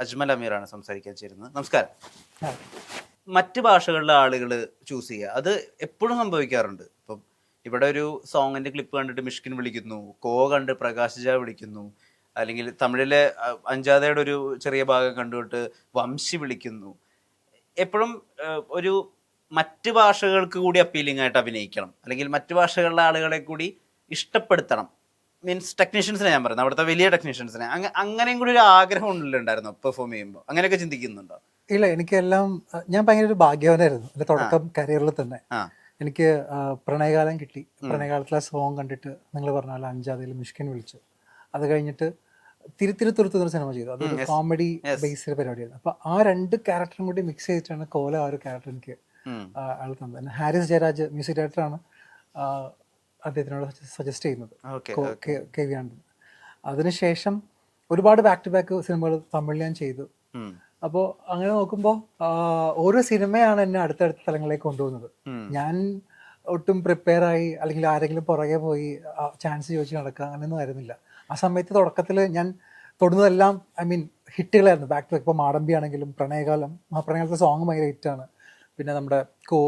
അജ്മൽ അമീറാണ് സംസാരിക്കാൻ ചേരുന്നത്. നമസ്കാരം. മറ്റ് ഭാഷകളിലെ ആളുകൾ ചൂസ് ചെയ്യുക അത് എപ്പോഴും സംഭവിക്കാറുണ്ട്. ഇപ്പം ഇവിടെ ഒരു സോങ്ങിന്റെ ക്ലിപ്പ് കണ്ടിട്ട് മിഷ്കിൻ വിളിക്കുന്നു, കോ കണ്ട് പ്രകാശ് ജ വിളിക്കുന്നു, അല്ലെങ്കിൽ തമിഴിലെ അഞ്ചാതയുടെ ഒരു ചെറിയ ഭാഗം കണ്ടുകൊണ്ട് വംശി വിളിക്കുന്നു. എപ്പോഴും ഒരു മറ്റ് ഭാഷകൾക്ക് കൂടി അപ്പീലിംഗ് ആയിട്ട് അഭിനയിക്കണം, അല്ലെങ്കിൽ മറ്റ് ഭാഷകളിലെ ആളുകളെ കൂടി ഇഷ്ടപ്പെടുത്തണം. മീൻസ് ടെക്നീഷ്യൻസിനെ ഞാൻ പറയുന്നത്, അവിടുത്തെ വലിയ ടെക്നീഷ്യൻസിനെ അങ്ങനെയും കൂടി ഒരു ആഗ്രഹം ഉണ്ടായിരുന്നു പെർഫോം ചെയ്യുമ്പോൾ. അങ്ങനെയൊക്കെ ചിന്തിക്കുന്നുണ്ടോ? ഇല്ല, എനിക്കെല്ലാം ഞാൻ ഭയങ്കര ഒരു ഭാഗ്യവാനായിരുന്നു എൻ്റെ തുടക്കം കരിയറിൽ തന്നെ. എനിക്ക് പ്രണയകാലം കിട്ടി. പ്രണയകാലത്തിലെ സോങ് കണ്ടിട്ട് നിങ്ങൾ പറഞ്ഞ പോലെ അഞ്ചാതിൽ മിഷ്കിൻ വിളിച്ചു. അത് കഴിഞ്ഞിട്ട് തിരുത്തുന്നൊരു സിനിമ ചെയ്തു. അതൊരു കോമഡി ബേസ്ഡ് പരിപാടിയായിരുന്നു. അപ്പൊ ആ രണ്ട് ക്യാരക്ടറും കൂടി മിക്സ് ചെയ്തിട്ടാണ് കോല ആ ഒരു ക്യാരക്ടർ എനിക്ക് ആൾ തന്നത്. ഹാരിസ് ജയരാജ് മ്യൂസിക് ഡയറക്ടറാണ് അദ്ദേഹത്തിനോട് സജസ്റ്റ് ചെയ്യുന്നത്, കെ വി ആനന്ദൻ. അതിനുശേഷം ഒരുപാട് ബാക്ക് ടു ബാക്ക് സിനിമകൾ തമിഴിൽ ഞാൻ ചെയ്തു. അപ്പോൾ അങ്ങനെ നോക്കുമ്പോൾ ഓരോ സിനിമയാണ് എന്നെ അടുത്തടുത്ത തലങ്ങളിലേക്ക് കൊണ്ടുപോകുന്നത്. ഞാൻ ഒട്ടും പ്രിപ്പയർ ആയി അല്ലെങ്കിൽ ആരെങ്കിലും പുറകെ പോയി ചാൻസ് ചോദിച്ച് നടക്കുക അങ്ങനെയൊന്നും ആയിരുന്നില്ല. ആ സമയത്ത് തുടക്കത്തിൽ ഞാൻ തൊടുന്നതെല്ലാം ഹിറ്റുകളായിരുന്നു ബാക്ക് ടു ബാക്ക്. ഇപ്പോൾ മാടമ്പി ആണെങ്കിലും പ്രണയകാലത്തെ സോങ് ഭയങ്കര ഹിറ്റാണ്. പിന്നെ നമ്മുടെ കോ,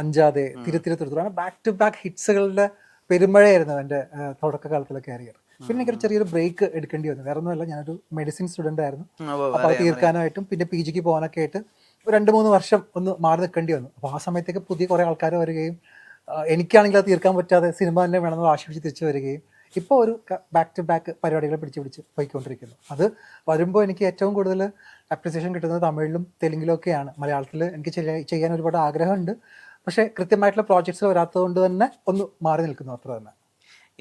അഞ്ചാതെ, തിരുത്തുറു അങ്ങനെ ബാക്ക് ടു ബാക്ക് ഹിറ്റ്സുകളുടെ പെരുമഴയായിരുന്നു എൻ്റെ തുടക്കകാലത്തിലെ കരിയർ. പിന്നെ എനിക്കൊരു ചെറിയൊരു ബ്രേക്ക് എടുക്കേണ്ടി വന്നു. വേറെ ഒന്നുമല്ല, ഞാനൊരു മെഡിസിൻ സ്റ്റുഡൻ്റ് ആയിരുന്നു. അപ്പോൾ അത് തീർക്കാനായിട്ടും പിന്നെ പി ജിക്ക് പോകാനൊക്കെ ആയിട്ട് 2-3 വർഷം ഒന്ന് മാറി നിൽക്കേണ്ടി വന്നു. അപ്പോൾ ആ സമയത്തേക്ക് പുതിയ കുറേ ആൾക്കാർ വരികയും എനിക്കാണെങ്കിൽ അത് തീർക്കാൻ പറ്റാതെ സിനിമ തന്നെ വേണമെന്ന് ആശിപ്പിച്ച് തിരിച്ചു വരികയും ഇപ്പോൾ ഒരു ബാക്ക് ടു ബാക്ക് പരിപാടികളെ പിടിച്ച് പോയിക്കൊണ്ടിരിക്കുന്നു. അത് വരുമ്പോൾ എനിക്ക് ഏറ്റവും കൂടുതൽ അപ്രിസിയേഷൻ കിട്ടുന്നത് തമിഴിലും തെലുങ്കിലും ഒക്കെയാണ്. മലയാളത്തിൽ എനിക്ക് ചെയ്യാൻ ഒരുപാട് ആഗ്രഹമുണ്ട്, പക്ഷേ കൃത്യമായിട്ടുള്ള പ്രോജക്ട്സിൽ വരാത്തത് കൊണ്ട് തന്നെ ഒന്ന് മാറി നിൽക്കുന്നു, അത്ര തന്നെ.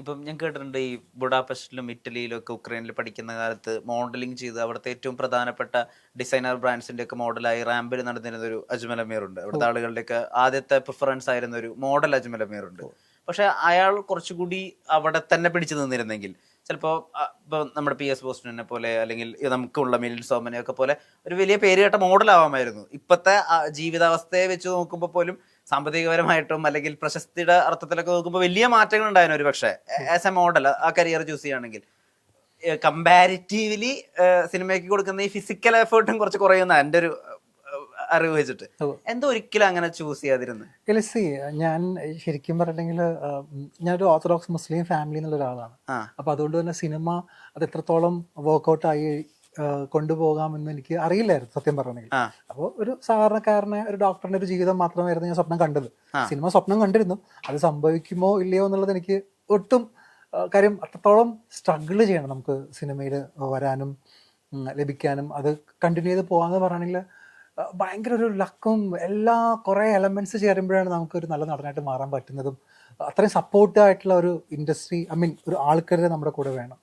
ഇപ്പം ഞാൻ കേട്ടിട്ടുണ്ട്, ഈ ബുഡാപെസ്റ്റിലും ഇറ്റലിയിലും ഒക്കെ ഉക്രൈനിൽ പഠിക്കുന്ന കാലത്ത് മോഡലിംഗ് ചെയ്ത് അവിടുത്തെ ഏറ്റവും പ്രധാനപ്പെട്ട ഡിസൈനർ ബ്രാൻഡ്സിന്റെ ഒക്കെ മോഡലായി റാമ്പിൽ നടന്നിരുന്ന ഒരു അജ്മൽ അമീർ ഉണ്ട്. അവിടുത്തെ ആളുകളുടെയൊക്കെ ആദ്യത്തെ പ്രിഫറൻസ് ആയിരുന്ന ഒരു മോഡൽ അജ്മൽ അമീർ ഉണ്ട്. പക്ഷെ അയാൾ കുറച്ചുകൂടി അവിടെ തന്നെ പിടിച്ചു നിന്നിരുന്നെങ്കിൽ ചിലപ്പോൾ ഇപ്പോൾ നമ്മുടെ PS ബോസ്റ്റനെ പോലെ അല്ലെങ്കിൽ നമുക്കുള്ള മിലിൻ സോമനെയൊക്കെ പോലെ ഒരു വലിയ പേരുകേട്ട മോഡലാവാമായിരുന്നു. ഇപ്പോഴത്തെ ജീവിതാവസ്ഥയെ വെച്ച് നോക്കുമ്പോൾ പോലും സാമ്പത്തികപരമായിട്ടും അല്ലെങ്കിൽ പ്രശസ്തിയുടെ അർത്ഥത്തിലൊക്കെ നോക്കുമ്പോൾ വലിയ മാറ്റങ്ങൾ ഉണ്ടായിരുന്നു. ഒരു പക്ഷേ ആസ് എ മോഡൽ ആ കരിയർ ചൂസ് ചെയ്യുകയാണെങ്കിൽ കമ്പാരിറ്റീവ്ലി സിനിമയ്ക്ക് കൊടുക്കുന്ന ഈ ഫിസിക്കൽ എഫേർട്ടും കുറച്ച് കുറയുന്ന എൻ്റെ ഒരു അറിവ് വെച്ചിട്ട് എന്തോ ഒരിക്കലും അങ്ങനെ ചൂസ് ചെയ്യാതിരുന്നു. ഞാൻ ശരിക്കും പറഞ്ഞിട്ടുണ്ടെങ്കിൽ ഞാനൊരു ഓർത്തഡോക്സ് മുസ്ലിം ഫാമിലി എന്നുള്ള ഒരാളാണ്. അപ്പൊ അതുകൊണ്ട് തന്നെ സിനിമ അത് എത്രത്തോളം വർക്ക്ഔട്ടായി കൊണ്ടുപോകാമെന്ന് എനിക്ക് അറിയില്ലായിരുന്നു സത്യം പറഞ്ഞെങ്കിൽ. അപ്പോൾ ഒരു സാധാരണക്കാരനെ ഒരു ഡോക്ടറിന്റെ ഒരു ജീവിതം മാത്രമായിരുന്നു ഞാൻ സ്വപ്നം കണ്ടത്. സിനിമ സ്വപ്നം കണ്ടിരുന്നു, അത് സംഭവിക്കുമോ ഇല്ലയോ എന്നുള്ളത് എനിക്ക് ഒട്ടും കാര്യം അത്രത്തോളം സ്ട്രഗിൾ ചെയ്യണം നമുക്ക് സിനിമയിൽ വരാനും ലഭിക്കാനും. അത് കണ്ടിന്യൂ ചെയ്ത് പോകാന്ന് പറയുകയാണെങ്കിൽ ഭയങ്കര ഒരു ലക്കും എല്ലാ കുറേ എലമെന്റ്സ് ചേരുമ്പോഴാണ് നമുക്കൊരു നല്ല നടനായിട്ട് മാറാൻ പറ്റുന്നതും. അത്രയും സപ്പോർട്ടായിട്ടുള്ള ഒരു ഇൻഡസ്ട്രി ഒരു ആൾക്കാരെ നമ്മുടെ കൂടെ വേണം.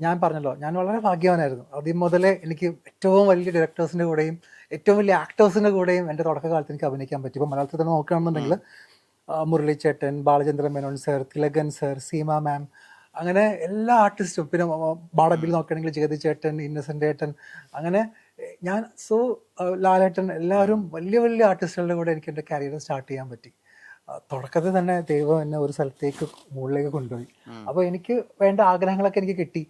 ഞാൻ പറഞ്ഞല്ലോ, ഞാൻ വളരെ ഭാഗ്യവാനായിരുന്നു. ആദ്യം മുതലേ എനിക്ക് ഏറ്റവും വലിയ ഡയറക്ടേഴ്സിൻ്റെ കൂടെയും ഏറ്റവും വലിയ ആക്ടേഴ്സിൻ്റെ കൂടെയും എൻ്റെ തുടക്കകാലത്ത് എനിക്ക് അഭിനയിക്കാൻ പറ്റി. ഇപ്പോൾ മലയാളത്തിൽ തന്നെ നോക്കുകയാണെന്നുണ്ടെങ്കിൽ മുരളി ചേട്ടൻ, ബാലചന്ദ്രൻ മേനോൻ സർ, തിലകൻ സർ, സീമ മാം, അങ്ങനെ എല്ലാ ആർട്ടിസ്റ്റും, പിന്നെ മാടമ്പിൽ നോക്കുകയാണെങ്കിൽ ജഗതി ചേട്ടൻ, ഇന്നസെൻ്റ് ഏട്ടൻ, അങ്ങനെ ഞാൻ ലാലേട്ടൻ, എല്ലാവരും വലിയ വലിയ ആർട്ടിസ്റ്റുകളുടെ കൂടെ എനിക്ക് എൻ്റെ കരിയർ സ്റ്റാർട്ട് ചെയ്യാൻ പറ്റി. തുടക്കത്തിൽ തന്നെ ദൈവം എന്നെ ഒരു സ്ഥലത്തേക്ക് മുകളിലേക്ക് കൊണ്ടുപോയി. അപ്പോൾ എനിക്ക് വേണ്ട ആഗ്രഹങ്ങളൊക്കെ എനിക്ക് കിട്ടി.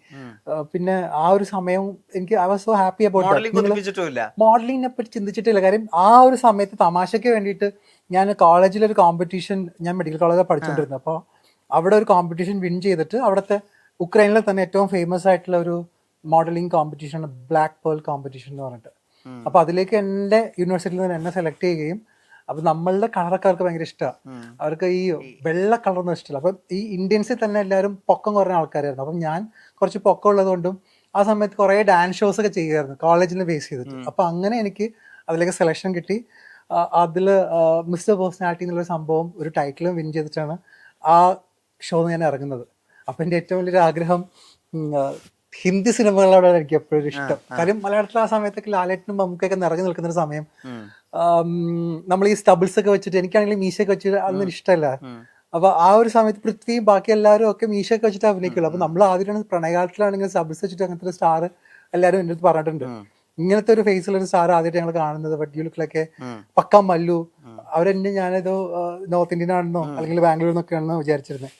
പിന്നെ ആ ഒരു സമയം എനിക്ക് I was so happy about മോഡലിങ്ങിനെ പറ്റി ചിന്തിച്ചിട്ടില്ല. കാര്യം ആ ഒരു സമയത്ത് തമാശയ്ക്ക് വേണ്ടിയിട്ട് ഞാൻ കോളേജിലൊരു കോമ്പറ്റീഷൻ, ഞാൻ മെഡിക്കൽ കോളേജിൽ പഠിച്ചുകൊണ്ടിരുന്നു. അപ്പോൾ അവിടെ ഒരു കോമ്പറ്റീഷൻ വിൻ ചെയ്തിട്ട് അവിടുത്തെ ഉക്രൈനിലെ തന്നെ ഏറ്റവും ഫേമസ് ആയിട്ടുള്ള ഒരു modelling competition, black pearl competition എന്ന് പറഞ്ഞിട്ട്. അപ്പോൾ അതിലേക്ക് എൻ്റെ യൂണിവേഴ്സിറ്റിയിൽ നിന്ന് എന്നെ സെലക്ട് ചെയ്യുകയും, അപ്പൊ നമ്മളുടെ കളറൊക്കെ അവർക്ക് ഭയങ്കര ഇഷ്ടമാണ്. അവർക്ക് ഈ വെള്ള കളറൊന്നും ഇഷ്ടമില്ല. അപ്പം ഈ ഇന്ത്യൻസിൽ തന്നെ എല്ലാവരും പൊക്കം കുറഞ്ഞ ആൾക്കാരായിരുന്നു. അപ്പം ഞാൻ കുറച്ച് പൊക്കം ഉള്ളതുകൊണ്ടും ആ സമയത്ത് കുറേ ഡാൻസ് ഷോസ് ഒക്കെ ചെയ്യുമായിരുന്നു കോളേജിൽ ബേസ് ചെയ്തിട്ട്. അപ്പം അങ്ങനെ എനിക്ക് അതിലേക്ക് സെലക്ഷൻ കിട്ടി. അതിൽ മിസ്റ്റർ പേഴ്സണാലിറ്റി എന്നുള്ളൊരു സംഭവം ഒരു ടൈറ്റിലും വിൻ ചെയ്തിട്ടാണ് ആ ഷോ ഞാൻ ഇറങ്ങുന്നത്. അപ്പം എൻ്റെ ഏറ്റവും വലിയൊരു ആഗ്രഹം ഹിന്ദി സിനിമകളോടാണ് എനിക്ക് എപ്പോഴും ഇഷ്ടം. കാര്യം മലയാളത്തിൽ ആ സമയത്തൊക്കെ ലാലേട്ടനും മമ്മൂക്കൊക്കെ നിറഞ്ഞു നിൽക്കുന്നൊരു സമയം. നമ്മൾ ഈ സ്റ്റബിൾസ് ഒക്കെ വെച്ചിട്ട്, എനിക്കാണെങ്കിൽ മീശയൊക്കെ വെച്ചിട്ട് അതൊന്നും ഇഷ്ടമല്ല. അപ്പൊ ആ ഒരു സമയത്ത് പൃഥ്വിയും ബാക്കി എല്ലാവരും ഒക്കെ മീശയൊക്കെ വെച്ചിട്ട് അഭിനയിക്കുള്ളൂ. അപ്പൊ നമ്മൾ ആദ്യമായിട്ടാണ് പ്രണയകാലത്തിലാണെങ്കിൽ സ്റ്റബിൾസ് വെച്ചിട്ട് അങ്ങനത്തെ ഒരു സ്റ്റാർ എല്ലാവരും എൻ്റെ അടുത്ത് പറഞ്ഞിട്ടുണ്ട്. ഇങ്ങനത്തെ ഒരു ഫേസിലൊരു സ്റ്റാർ ആദ്യമായിട്ട് ഞങ്ങൾ കാണുന്നത്. ബട്ട് യു ലുക്ക് ലൈക്ക് പക്ക മല്ലു. അവരെന്നെ ഞാനേതോ നോർത്ത് ഇന്ത്യൻ ആണെന്നോ അല്ലെങ്കിൽ ബാംഗ്ലൂരിൽ നിന്നൊക്കെയാണെന്നോ വിചാരിച്ചിരുന്നത്.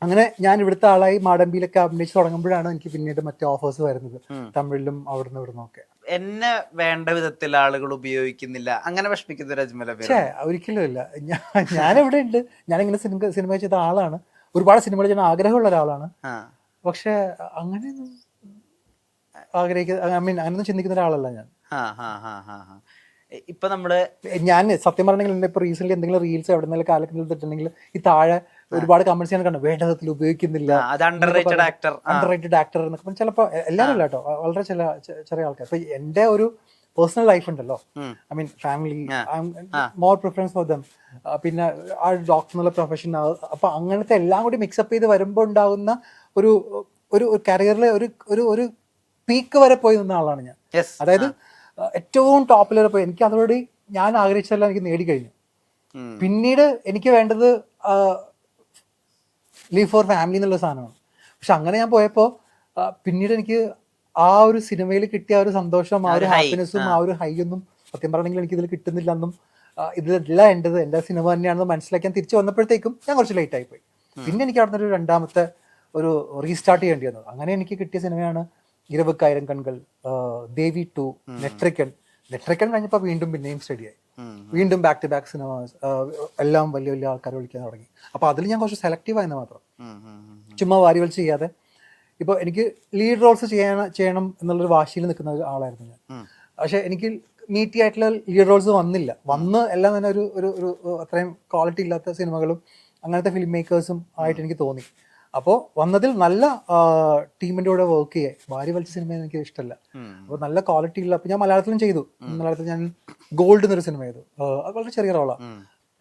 അങ്ങനെ ഞാൻ ഇവിടുത്തെ ആളായി മാടമ്പിയിലൊക്കെ അഭിനയിച്ച് തുടങ്ങുമ്പോഴാണ് എനിക്ക് പിന്നീട് മറ്റേ ഓഫേഴ്സ് വരുന്നത്, തമിഴിലും അവിടുന്ന് ഇവിടുന്ന് ഒക്കെ. എന്നെ വേണ്ട വിധത്തിൽ ആളുകൾ ഉപയോഗിക്കുന്നില്ല അങ്ങനെ വിഷമിക്കുന്ന ഒരു അജ്മൽ അമീർ പക്ഷേ ഒരിക്കലും ഇല്ല. ഞാനെവിടെ ഉണ്ട്, ഞാനിങ്ങനെ സിനിമ ചെയ്ത ആളാണ്, ഒരുപാട് സിനിമകൾ ചെയ്യാൻ ആഗ്രഹമുള്ള ഒരാളാണ്. പക്ഷെ അങ്ങനെയൊന്നും അങ്ങനെയൊന്നും ചിന്തിക്കുന്ന ഒരാളല്ല ഞാൻ. ഇപ്പൊ നമ്മള് ഞാൻ സത്യം പറഞ്ഞെങ്കിൽ ഇപ്പൊ റീസെന്റ് എന്തെങ്കിലും റീൽസ് എവിടെ നിന്നെങ്കിലും കാലത്തിൽ ഇട്ടിട്ടുണ്ടെങ്കിൽ ഈ താഴെ ഒരുപാട് കമന്റ്സ് ഞാൻ കണ്ടു, വേണ്ട വിധത്തിൽ ഉപയോഗിക്കുന്നില്ല, അണ്ടർ റേറ്റഡ് ആക്ടർ എന്നൊക്കെ. ചിലപ്പോ എല്ലാവരും അല്ല കേട്ടോ, വളരെ ചെറിയ ആൾക്കാർ. ഇപ്പൊ എന്റെ ഒരു പേഴ്സണൽ ലൈഫ് ഉണ്ടല്ലോ, I mean family, more preference for them, പിന്നെ ആ ഡോക്ടർ എന്നുള്ള പ്രൊഫഷൻ, അപ്പൊ അങ്ങനത്തെ എല്ലാം കൂടി മിക്സപ്പ് ചെയ്ത് വരുമ്പോൾ ഉണ്ടാകുന്ന ഒരു ഒരു കരിയറിലെ ഒരു പീക്ക് വരെ പോയി നിന്ന ആളാണ് ഞാൻ. അതായത് ഏറ്റവും ടോപ്പിൽ വരെ പോയി. എനിക്ക് അതോടെ ഞാൻ ആഗ്രഹിച്ചതെല്ലാം എനിക്ക് നേടിക്കഴിഞ്ഞു. പിന്നീട് എനിക്ക് വേണ്ടത് ലീവ് ഫോർ ഫാമിലി എന്നുള്ള സാധനമാണ്. പക്ഷെ അങ്ങനെ ഞാൻ പോയപ്പോൾ പിന്നീട് എനിക്ക് ആ ഒരു സിനിമയിൽ കിട്ടിയ ആ ഒരു സന്തോഷം, ആ ഒരു ഹാപ്പിനെസ്സും ആ ഒരു ഹൈ ഒന്നും സത്യം പറയണമെങ്കിൽ എനിക്ക് ഇതിൽ കിട്ടുന്നില്ല എന്നും ഇതിലെല്ലാം എൻ്റെ സിനിമ തന്നെയാണെന്ന് മനസ്സിലാക്കാൻ തിരിച്ചു വന്നപ്പോഴത്തേക്കും ഞാൻ കുറച്ച് ലേറ്റ് ആയിപ്പോയി. പിന്നെ എനിക്ക് അവിടെ നിന്ന് ഒരു രണ്ടാമത്തെ ഒരു റീസ്റ്റാർട്ട് ചെയ്യേണ്ടി വന്നത്. അങ്ങനെ എനിക്ക് കിട്ടിയ സിനിമയാണ് ഇരുപക്കായിരം കൺകൾ, ദേവി 2, നെട്രിക്കൻ കഴിഞ്ഞപ്പോൾ വീണ്ടും പിന്നെയും സ്റ്റഡിയായി, വീണ്ടും ബാക്ക് ടു ബാക്ക് സിനിമാസ്, എല്ലാം വലിയ വലിയ ആൾക്കാർ വിളിക്കാൻ തുടങ്ങി. അപ്പോൾ അതിൽ ഞാൻ കുറച്ച് സെലക്റ്റീവ് ആയെന്ന് മാത്രം, ചുമ്മാ വാരി വലിച്ച് ചെയ്യാതെ. ഇപ്പോൾ എനിക്ക് ലീഡ് റോൾസ് ചെയ്യണം എന്നുള്ളൊരു വാശിയിൽ നിൽക്കുന്ന ആളായിരുന്നു ഞാൻ. പക്ഷെ എനിക്ക് മീറ്റി ആയിട്ടുള്ള ലീഡ് റോൾസ് വന്ന് എല്ലാം തന്നെ ഒരു അത്രയും ക്വാളിറ്റി ഇല്ലാത്ത സിനിമകളും അങ്ങനത്തെ ഫിലിം മേക്കേഴ്സും ആയിട്ട് എനിക്ക് തോന്നി. അപ്പോൾ വന്നതിൽ നല്ല ടീമിൻ്റെ കൂടെ വർക്ക് ചെയ്യാൻ, വാരി വലിച്ച സിനിമ എനിക്ക് ഇഷ്ടമല്ല. അപ്പോൾ നല്ല ക്വാളിറ്റി ഉള്ള, അപ്പോൾ ഞാൻ മലയാളത്തിലും ചെയ്തു. മലയാളത്തിൽ ഞാൻ ഗോൾഡ് എന്നൊരു സിനിമ ചെയ്തു, അത് വളരെ ചെറിയ റോളാണ്.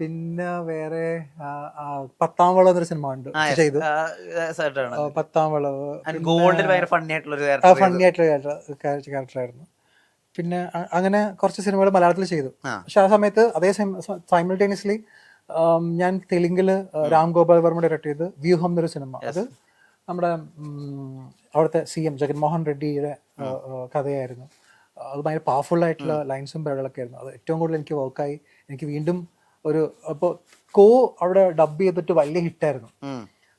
പിന്നെ വേറെ 10ാം വളവ് എന്നൊരു സിനിമ ഉണ്ട് ചെയ്തു, 10ാം വളവ്, ഫണ്ണി ആയിട്ടുള്ള ക്യാരക്ടറായിരുന്നു. പിന്നെ അങ്ങനെ കുറച്ച് സിനിമകൾ മലയാളത്തിൽ ചെയ്തു. പക്ഷെ ആ സമയത്ത് അതേ സൈമിൾട്ടേനിയസ്ലി ഞാൻ തെലുങ്കില് രാം ഗോപാൽ വർമ്മ ഡയറക്ട് ചെയ്ത് വ്യൂഹം എന്നൊരു സിനിമ, അത് നമ്മുടെ അവിടുത്തെ CM ജഗൻമോഹൻ റെഡ്ഡിയുടെ കഥയായിരുന്നു. അത് ഭയങ്കര പവർഫുൾ ആയിട്ടുള്ള ലൈൻസും പേരുകളൊക്കെ ആയിരുന്നു. അത് ഏറ്റവും കൂടുതൽ എനിക്ക് വർക്കായി. എനിക്ക് വീണ്ടും അപ്പോൾ അവിടെ ഡബ് ചെയ്തിട്ട് വലിയ ഹിറ്റായിരുന്നു.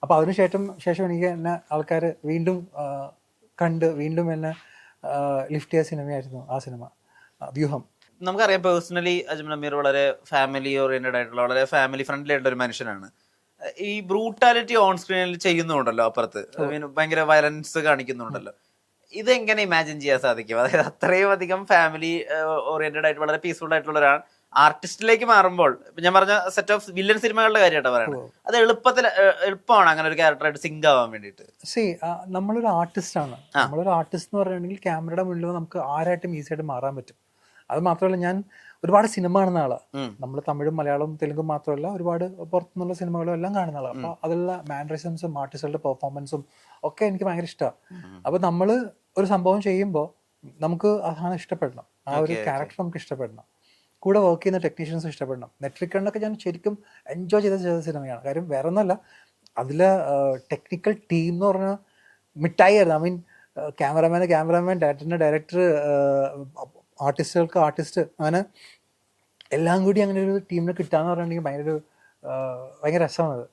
അപ്പോൾ അതിനുശേഷം എനിക്ക് എന്നെ ആൾക്കാർ വീണ്ടും കണ്ട് വീണ്ടും എന്നെ ലിഫ്റ്റ് ചെയ്ത സിനിമയായിരുന്നു ആ സിനിമ വ്യൂഹം. നമുക്കറിയാം പേഴ്സണലി അജ്മൽ അമീർ വളരെ ഫാമിലി ഓറിയന്റഡ് ആയിട്ടുള്ള, വളരെ ഫാമിലി ഫ്രണ്ട്ലി ആയിട്ടുള്ള ഒരു മനുഷ്യനാണ്. ഈ ബ്രൂട്ടാലിറ്റി ഓൺ സ്ക്രീനിൽ ചെയ്യുന്നുണ്ടല്ലോ, അപ്പുറത്ത് ഭയങ്കര വയലൻസ് കാണിക്കുന്നുണ്ടല്ലോ, ഇതെങ്ങനെ ഇമാജിൻ ചെയ്യാൻ സാധിക്കും? അതായത് അത്രയും അധികം ഫാമിലി ഓറിയന്റഡ് ആയിട്ട് വളരെ പീസ്ഫുൾ ആയിട്ടുള്ള ഒരാൾ ആർട്ടിസ്റ്റിലേക്ക് മാറുമ്പോൾ, ഞാൻ പറഞ്ഞ സെറ്റ് ഓഫ് വില്ലൻ സിനിമകളുടെ കാര്യമായിട്ടാണ് പറയുന്നത്, അത് എളുപ്പമാണ് അങ്ങനെ ഒരു ക്യാരക്ടറായിട്ട് സിങ്ക് ആവാൻ വേണ്ടിയിട്ട്. നമ്മളൊരു ആർട്ടിസ്റ്റ് എന്ന് പറയുകയാണെങ്കിൽ ക്യാമറയുടെ മുന്നിൽ നമുക്ക് ആരായിട്ടും ഈസിയായിട്ട് മാറാൻ പറ്റും. അത് മാത്രമല്ല, ഞാൻ ഒരുപാട് സിനിമ കാണുന്ന ആളാണ്. നമ്മൾ തമിഴും മലയാളവും തെലുങ്കും മാത്രമല്ല ഒരുപാട് പുറത്തുനിന്നുള്ള സിനിമകളും എല്ലാം കാണുന്ന ആളാണ്. അപ്പോൾ അതിലുള്ള മാനറിസംസും ആർട്ടിസ്റ്റുകളുടെ പെർഫോമൻസും ഒക്കെ എനിക്ക് ഭയങ്കര ഇഷ്ടമാണ്. അപ്പോൾ നമ്മൾ ഒരു സംഭവം ചെയ്യുമ്പോൾ നമുക്ക് അതാണ് ഇഷ്ടപ്പെടണം, ആ ഒരു ക്യാരക്ടർ നമുക്ക് ഇഷ്ടപ്പെടണം, കൂടെ വർക്ക് ചെയ്യുന്ന ടെക്നീഷ്യൻസും ഇഷ്ടപ്പെടണം. നെറ്റ്രിക്കണിനൊക്കെ ഞാൻ ശരിക്കും എൻജോയ് ചെയ്ത സിനിമയാണ്. കാര്യം വേറെ ഒന്നുമല്ല, അതിലെ ടെക്നിക്കൽ ടീം എന്ന് പറഞ്ഞാൽ മിഠായി ആയിരുന്നു. ഐ മീൻ ക്യാമറാമാൻ, ഡയറക്ടർ, ആർട്ടിസ്റ്റുകൾക്ക് ആർട്ടിസ്റ്റ്, അങ്ങനെ എല്ലാം കൂടി അങ്ങനെ ഒരു ടീമിനെ കിട്ടാന്ന് പറഞ്ഞിട്ടുണ്ടെങ്കിൽ ഭയങ്കര രസമാണത്.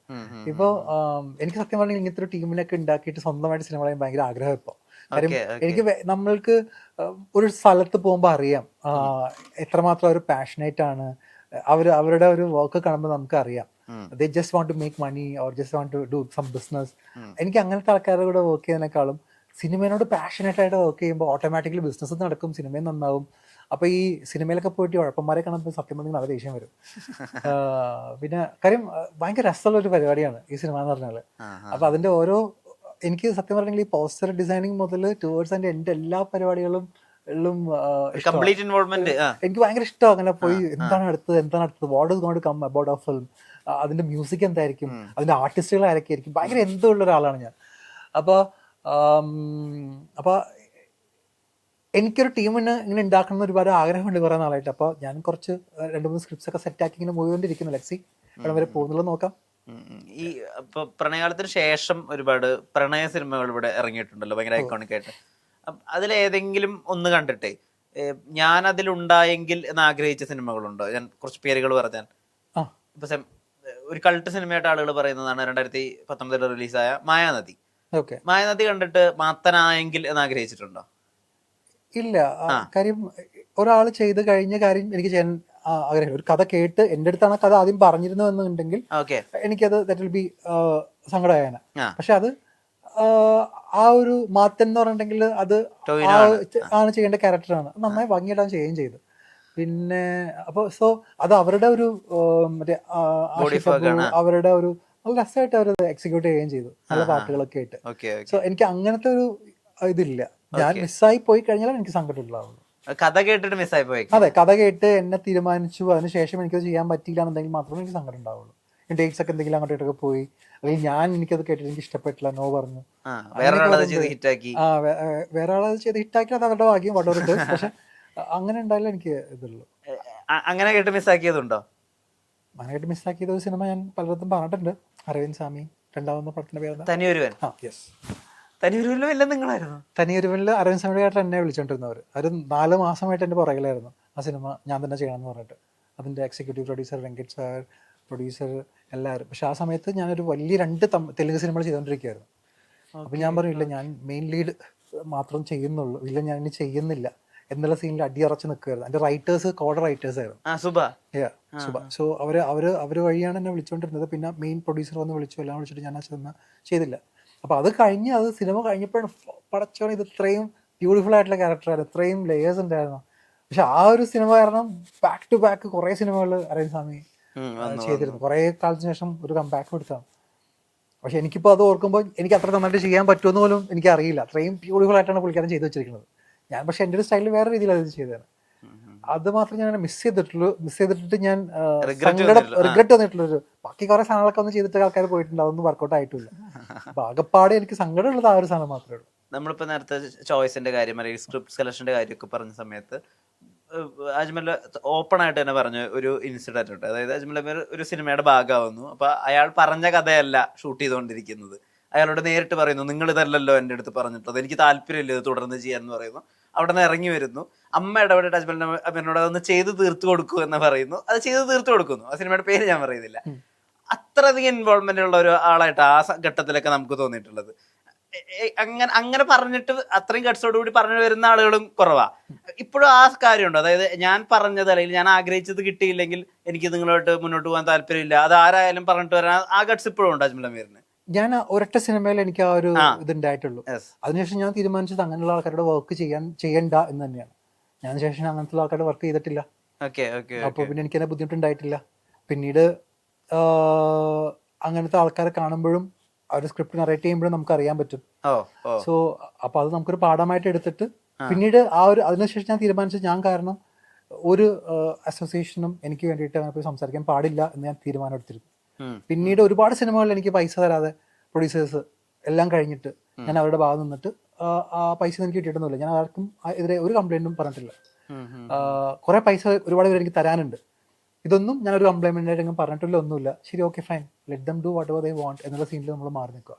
ഇപ്പോൾ എനിക്ക് സത്യം പറഞ്ഞാൽ ഇങ്ങനത്തെ ഒരു ടീമിനൊക്കെ ഉണ്ടാക്കിയിട്ട് സ്വന്തമായിട്ട് സിനിമ ചെയ്യാൻ ഭയങ്കര ആഗ്രഹം ഇപ്പോൾ. കാര്യം എനിക്ക് നമ്മൾക്ക് ഒരു സ്ഥലത്ത് പോകുമ്പോൾ അറിയാം എത്രമാത്രം അവർ പാഷനേറ്റ് ആണ്. അവരുടെ ഒരു വർക്ക് കാണുമ്പോൾ നമുക്ക് അറിയാം, they just want to make money or just want to do some business. എനിക്ക് അങ്ങനത്തെ ആൾക്കാരുടെ കൂടെ വർക്ക് ചെയ്യുന്നതിനേക്കാളും സിനിമയോട് പാഷനേറ്റ് ആയിട്ട് വർക്ക് ചെയ്യുമ്പോൾ ഓട്ടോമാറ്റിക്കലി ബിസിനസ് നടക്കും, സിനിമയും നന്നാവും. അപ്പോൾ ഈ സിനിമയിലൊക്കെ പോയിട്ട് ഉഴപ്പന്മാരെ കാണുമ്പോൾ സത്യം പറഞ്ഞാൽ നല്ല ദേഷ്യം വരും. പിന്നെ കാര്യം ഭയങ്കര രസമുള്ള ഒരു പരിപാടിയാണ് ഈ സിനിമ എന്ന് പറഞ്ഞാൽ. അപ്പോൾ അതിൻ്റെ എനിക്ക് സത്യം പറഞ്ഞെങ്കിൽ ഈ പോസ്റ്റർ ഡിസൈനിങ് മുതൽ ടുവേർഡ്സ് എൻ്റെ എല്ലാ പരിപാടികളും എനിക്ക് ഭയങ്കര ഇഷ്ടമാണ്. അങ്ങനെ പോയി എന്താണ് അടുത്തത്, what is going to come about ആ ഫിലിം, അതിന്റെ മ്യൂസിക് എന്തായിരിക്കും, അതിന്റെ ആർട്ടിസ്റ്റുകൾ ആരൊക്കെ ആയിരിക്കും, ഭയങ്കര എന്തോ ഉള്ള ഒരാളാണ് ഞാൻ. അപ്പോൾ എനിക്കൊരു ടീമിന് ഇങ്ങനെ ഉണ്ടാക്കണം ഒരുപാട് ആഗ്രഹമുണ്ട് കുറേ നാളായിട്ട്. അപ്പോൾ ഞാൻ കുറച്ച് 2-3 സ്ക്രിപ്റ്റ്സ് ഒക്കെ സെറ്റാക്കി ഇങ്ങനെ പോയിക്കൊണ്ടിരിക്കുന്നു. ലെക്സി ഇവിടെ വരെ പോകുന്നുള്ളത് നോക്കാം. ഈ പ്രണയകാലത്തിന് ശേഷം ഒരുപാട് പ്രണയ സിനിമകൾ ഇവിടെ ഇറങ്ങിയിട്ടുണ്ടല്ലോ, ഭയങ്കര ഐക്കോണിക് ആയിട്ട്. അതിലേതെങ്കിലും ഒന്ന് കണ്ടിട്ടേ ഞാൻ അതിലുണ്ടായെങ്കിൽ എന്ന് ആഗ്രഹിച്ച സിനിമകളുണ്ടോ? ഞാൻ കുറച്ച് പേരുകൾ പറഞ്ഞാൽ, ഇപ്പൊ ഒരു കൾട്ട് സിനിമയായിട്ട് ആളുകൾ പറയുന്നതാണ് 2019 റിലീസായ മായാനദി. ഓക്കെ. മായാനദി കണ്ടിട്ട് മാത്തനായെങ്കിൽ എന്ന് ആഗ്രഹിച്ചിട്ടുണ്ടോ? ഇല്ല. കാര്യം ഒരാൾ ചെയ്ത് കഴിഞ്ഞ കാര്യം എനിക്ക് ചെയ്യാൻ ആഗ്രഹം. ഒരു കഥ കേട്ട് എൻ്റെ അടുത്താണ് കഥ ആദ്യം പറഞ്ഞിരുന്നു എന്നുണ്ടെങ്കിൽ എനിക്കത് ദാറ്റ് വിൽ ബി സങ്കടമായേനെ. പക്ഷെ അത് ആ ഒരു മാത്തൻ എന്ന് പറഞ്ഞിട്ടുണ്ടെങ്കിൽ അത് ആണ് ചെയ്യേണ്ട ക്യാരക്ടറാണ്. നന്നായി ഭംഗിയിടാൻ ചെയ്യുകയും ചെയ്തു. പിന്നെ അപ്പോൾ സോ അത് അവരുടെ ഒരു മറ്റേ അവരുടെ ഒരു നല്ല രസമായിട്ട് അവർ എക്സിക്യൂട്ട് ചെയ്യുകയും ചെയ്തു, നല്ല പാട്ടുകളൊക്കെ ആയിട്ട്. സോ എനിക്ക് അങ്ങനത്തെ ഒരു ഇതില്ല. ഞാൻ മിസ്സായി പോയി കഴിഞ്ഞാൽ എനിക്ക് സങ്കടം ഉണ്ടാവുള്ളൂ. കഥ കേട്ടിട്ട് മിസ്സായി പോയി. അതെ, കഥ കേട്ട് എന്നെ തീരുമാനിച്ചു, അതിനുശേഷം എനിക്കത് ചെയ്യാൻ പറ്റില്ല എന്നുണ്ടെങ്കിൽ മാത്രമേ എനിക്ക് സങ്കടം ഉണ്ടാവുള്ളൂ. ഡേറ്റ്സ് ഒക്കെ എന്തെങ്കിലും അങ്ങോട്ടൊക്കെ പോയി, അല്ലെങ്കിൽ ഞാൻ എനിക്കത് കേട്ടിട്ട് എനിക്ക് ഇഷ്ടപ്പെട്ടില്ല, നോ പറഞ്ഞു, വേറെ ആളത് ചെയ്ത് ഹിറ്റാക്കി അത് അവരുടെ ഭാഗ്യം വടവരുണ്ട്. പക്ഷെ അങ്ങനെ ഉണ്ടായാലും എനിക്ക് ഇതുള്ളൂ. അങ്ങനെ കേട്ട് മിസ്സാക്കിയതുണ്ടോ? അങ്ങനെ കേട്ട് മിസ്സാക്കിയത് ഒരു സിനിമ ഞാൻ പലയിടത്തും പറഞ്ഞിട്ടുണ്ട്. അരവിന്ദ് സ്വാമി രണ്ടാമത്തെ പടത്തിന്റെ പേര് തനിയൊരുവൻ. തനിയൊരുവനിൽ അരവിന്ദ് സ്വാമിയുടെ ചേട്ടൻ എന്നെ വിളിച്ചോണ്ടിരുന്നവർ. ഒരു 4 മാസമായിട്ട് എൻ്റെ പുറകിലായിരുന്നു ആ സിനിമ ഞാൻ തന്നെ ചെയ്യണമെന്ന് പറഞ്ഞിട്ട്. അതിന്റെ എക്സിക്യൂട്ടീവ് പ്രൊഡ്യൂസർ വെങ്കറ്റ് സാർ, പ്രൊഡ്യൂസർ എല്ലാവരും. പക്ഷെ ആ സമയത്ത് ഞാനൊരു വലിയ 2 തെലുങ്ക് സിനിമകൾ ചെയ്തുകൊണ്ടിരിക്കുകയായിരുന്നു. അപ്പൊ ഞാൻ പറഞ്ഞില്ല, ഞാൻ മെയിൻ ലീഡ് മാത്രം ചെയ്യുന്നുള്ളൂ, ഇല്ല ഞാൻ ഇനി ചെയ്യുന്നില്ല എന്നുള്ള സീനിൽ അടിയറച്ച് നിൽക്കുമായിരുന്നു. എൻ്റെ റൈറ്റേഴ്സ് കോഡ് റൈറ്റേഴ്സ് ആയിരുന്നു. സോ അവര് വഴിയാണ് എന്നെ വിളിച്ചുകൊണ്ടിരുന്നത്. പിന്നെ മെയിൻ പ്രൊഡ്യൂസർ വന്ന് വിളിച്ചു, എല്ലാം വിളിച്ചിട്ട് ഞാൻ ആ സിനിമ ചെയ്തില്ല. അപ്പൊ അത് കഴിഞ്ഞ് അത് സിനിമ കഴിഞ്ഞപ്പോഴാണ് പടച്ചോണം ഇത് ഇത്രയും ബ്യൂട്ടിഫുൾ ആയിട്ടുള്ള ക്യാരക്ടറായിരുന്നു, ഇത്രയും ലേയേഴ്സ് ഉണ്ടായിരുന്നു. പക്ഷെ ആ ഒരു സിനിമ കാരണം ബാക്ക് ടു ബാക്ക് കുറെ സിനിമകൾ അരവിന്ദ് സ്വാമി ചെയ്തിരുന്നു. കുറെ കാലത്തിന് ശേഷം ഒരു കംബാക്ക് കൊടുത്താണ്. പക്ഷെ എനിക്കിപ്പോ അത് ഓർക്കുമ്പോൾ എനിക്ക് അത്ര നന്നായിട്ട് ചെയ്യാൻ പറ്റുമെന്ന് പോലും എനിക്ക് അറിയില്ല. അത്രയും ബ്യൂട്ടിഫുൾ ആയിട്ടാണ് പുള്ളിക്കാരൻ ചെയ്തു വെച്ചിരിക്കുന്നത്. ഞാൻ പക്ഷെ എൻ്റെ ഒരു സ്റ്റൈലിൽ വേറെ രീതിയിലാണ് ഇത് ചെയ്തത്. അത് മാത്രം ഞാൻ മിസ് ചെയ്തിട്ട് ഞാൻ റിഗ്രറ്റ് വന്നിട്ടുള്ളൊരു. ബാക്കി കുറെ സാധനങ്ങളൊക്കെ ഒന്ന് ചെയ്തിട്ട് ആൾക്കാർ പോയിട്ടുണ്ട്, അതൊന്നും വർക്കൗട്ട് ആയിട്ടില്ല. അപ്പൊ ആകെപ്പാടെ എനിക്ക് സങ്കടമുള്ളത് ആ ഒരു സാധനം മാത്രമേ ഉള്ളൂ. നമ്മളിപ്പോ നേരത്തെ ചോയ്സിന്റെ കാര്യം അല്ലെങ്കിൽ സ്ക്രിപ്റ്റ് സെലക്ഷന്റെ കാര്യമൊക്കെ പറഞ്ഞ സമയത്ത് അജ്മൽ ഓപ്പൺ ആയിട്ട് തന്നെ പറഞ്ഞ ഒരു ഇൻസിഡന്റ് ഉണ്ട്. അതായത് അജ്മൽ അമീർ ഒരു സിനിമയുടെ ഭാഗമാവുന്നു. അപ്പൊ അയാൾ പറഞ്ഞ കഥയല്ല ഷൂട്ട് ചെയ്തുകൊണ്ടിരിക്കുന്നത്. അയാളോട് നേരിട്ട് പറയുന്നു, നിങ്ങൾ ഇതല്ലല്ലോ എൻ്റെ അടുത്ത് പറഞ്ഞിട്ടത്, എനിക്ക് താല്പര്യമില്ല ഇത് തുടർന്ന് ചെയ്യാന്ന് പറയുന്നു. അവിടെ നിന്ന് ഇറങ്ങി വരുന്നു. അമ്മ ഇടപെട്ടിട്ട് അജ്മൽ അമീറിനോട് അതൊന്ന് ചെയ്ത് തീർത്തു കൊടുക്കൂ എന്ന് പറയുന്നു. അത് ചെയ്ത് തീർത്തു കൊടുക്കുന്നു. ആ സിനിമയുടെ പേര് ഞാൻ പറയുന്നില്ല. അത്രയധികം ഇൻവോൾവ്മെന്റ് ഉള്ള ഒരു ആളായിട്ട് ആ ഘട്ടത്തിലൊക്കെ നമുക്ക് തോന്നിയിട്ടുള്ളത്. അങ്ങനെ പറഞ്ഞിട്ട് അത്രയും ഗട്സോട് കൂടി പറഞ്ഞു വരുന്ന ആളുകളും കുറവാ. ഇപ്പോഴും ആ കാര്യമുണ്ട്. അതായത് ഞാൻ പറഞ്ഞത് അല്ലെങ്കിൽ ഞാൻ ആഗ്രഹിച്ചത് കിട്ടിയില്ലെങ്കിൽ എനിക്ക് നിങ്ങളോട്ട് മുന്നോട്ട് പോകാൻ താല്പര്യമില്ല, അത് ആരായാലും പറഞ്ഞിട്ട് വരാൻ ആ ഗട്സ് ഇപ്പോഴും ഉണ്ട് അജ്മൽ അമീറിന്. ഞാൻ ഒരൊറ്റ സിനിമയിൽ എനിക്ക് ആ ഒരു ഇതുണ്ടായിട്ടുള്ളൂ. അതിനുശേഷം ഞാൻ തീരുമാനിച്ചത് അങ്ങനെയുള്ള ആൾക്കാരുടെ വർക്ക് ചെയ്യണ്ട എന്ന് തന്നെയാണ്. ഞാൻ ശേഷം അങ്ങനത്തെ ആൾക്കാരുടെ വർക്ക് ചെയ്തിട്ടില്ല. അപ്പൊ പിന്നെ എനിക്കതിനെ ബുദ്ധിമുട്ടുണ്ടായിട്ടില്ല. പിന്നീട് അങ്ങനത്തെ ആൾക്കാരെ കാണുമ്പോഴും അവർ സ്ക്രിപ്റ്റ് നറേറ്റ് ചെയ്യുമ്പോഴും നമുക്ക് അറിയാൻ പറ്റും. സോ അപ്പൊ അത് നമുക്കൊരു പാഠമായിട്ട് എടുത്തിട്ട് പിന്നീട് അതിനുശേഷം ഞാൻ തീരുമാനിച്ചത് ഞാൻ കാരണം ഒരു അസോസിയേഷനും എനിക്ക് വേണ്ടിയിട്ട് അങ്ങനെ പോയി സംസാരിക്കാൻ പാടില്ല എന്ന് ഞാൻ തീരുമാനം എടുത്തിരുന്നു. പിന്നീട് ഒരുപാട് സിനിമകളിൽ എനിക്ക് പൈസ തരാതെ പ്രൊഡ്യൂസേഴ്സ് എല്ലാം കഴിഞ്ഞിട്ട് ഞാൻ അവരുടെ ഭാഗത്ത് നിന്നിട്ട് ആ പൈസ എനിക്ക് കിട്ടിയിട്ടൊന്നുമില്ല. ഞാൻ ആർക്കും എതിരെ ഒരു കംപ്ലൈന്റും പറഞ്ഞിട്ടില്ല. കുറെ പൈസ ഒരുപാട് പേര് എനിക്ക് തരാനുണ്ട്. ഇതൊന്നും ഞാനൊരു കംപ്ലൈൻമെന്റ് പറഞ്ഞിട്ടില്ല, ഒന്നുമില്ല. ശരി, okay, fine, let them do what ever they want എന്നുള്ള സീനിൽ നമ്മൾ മാറി നിൽക്കുക.